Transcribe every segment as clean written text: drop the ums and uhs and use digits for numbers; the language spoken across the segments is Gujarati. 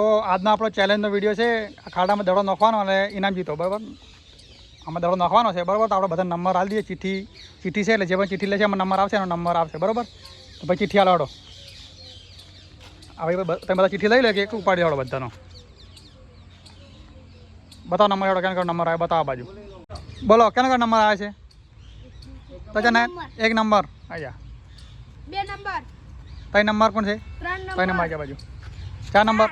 તો આજનો આપણો ચેલેન્જનો વિડીયો છે, ખાડામાં દડો નાખવાનો અને ઇનામ જીતો, બરાબર? આમાં દડો નાખવાનો છે, બરાબર? તો આપણે બધા નંબર આપી દઈએ. ચિઠ્ઠી છે, એટલે જે પણ ચિઠ્ઠી લે છે એમાં નંબર આવશે, એનો નંબર આવશે, બરાબર? તો પછી ચિઠ્ઠી હાલો. હવે તમે બધા ચિઠ્ઠી લઈ લે કે એક ઉપાડી હાલો બધાનો. બતાવો નંબર એવડો કેનો નંબર આવે, બતાવો બાજુ. બોલો કેનો નંબર આવે છે? તો છે ને એક નંબર આયા, 2 નંબર, 3 નંબર કોણ છે? 3 નંબર આવી બાજુ. 4 નંબર,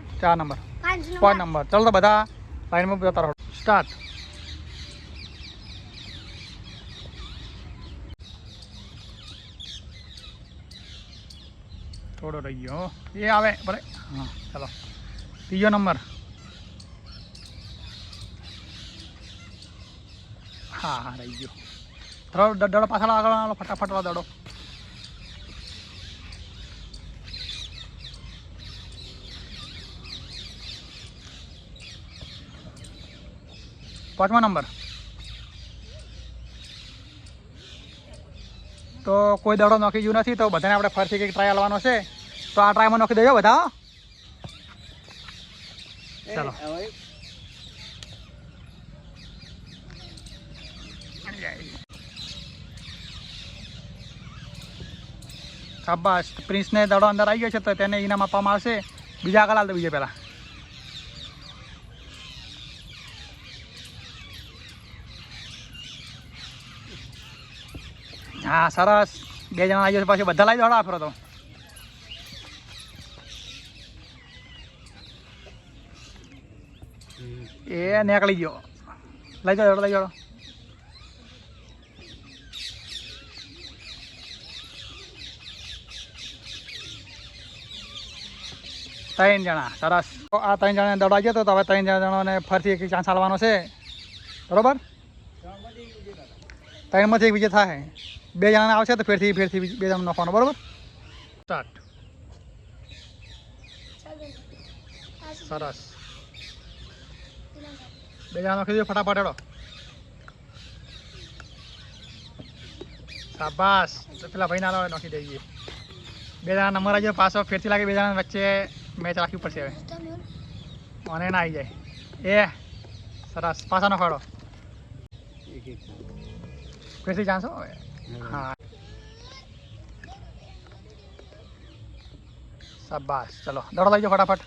5 નંબર. ચાલો તો બધા લાઈનમાં જતા રહો. સ્ટાર્ટ. થોડો રહી ગયો, એ આવે ભલે. હા ચાલો, ત્રીજો નંબર. હા હા રહી ગયો. થોડો દડો પાછળ આગળ ફટાફટ વાળો દડો. પાંચમો નંબર. તો કોઈ દડો નોખી ગયું નથી, તો બધાને આપણે ફરીથી કંઈક ટ્રાય આવવાનો છે, તો આ ટ્રાયમાં નોખી દેજો બધા. ચાલો શાબાશ. પ્રિન્સને દડો અંદર આવી ગયો છે, તો તેને ઇનામ આપવામાં આવશે. બીજા આગળ હાલ દો, બીજે પહેલાં. હા સરસ, 2 જણા આવી જશે, પાછી બધા લાવી દો આફરો. તો એ નીકળી ગયો. લઈ જાઓ લઈ જાઓ. 3 જણા, સરસ. તો આ 3 જણાને દડો આવી ગયો, તો હવે 3 જણાને ફરીથી એક ચાન્સ આલવાનો છે, બરોબર? 3માંથી એક વિજય થાય. 2 જણાને આવશે તો ફેરથી 2 જણા નાખવાનો, બરોબર? સ્ટાર્ટ. સરસ. 2 જણા નાખી દો ફટાફટ. હેડો. શાબાશ. પેલા ભાઈ ના નાખી દઈએ. 2 જણા નંબર આવી જાય, પાછો ફેરથી લાગે. 2 જણા વચ્ચે મેચ રાખવી પડશે હવે, મને ના આવી જાય. એ સરસ, પાછા નખાડો. ફેરથી ચાન્સ હવે. હા શાબાશ. ચલો દડો લઈ જાઓ ફટાફટ.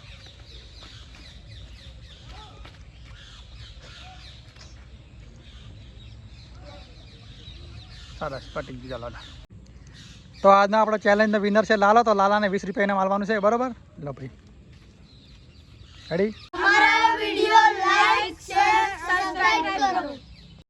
સરસ, પટી ગયું. ચાલો, તો આજનો આપણો ચેલેન્જનો વિનર છે લાલો. તો લાલાને 20 રૂપિયા ઇનામ આલવાનું છે, બરોબર? લો ભાઈ, રેડી?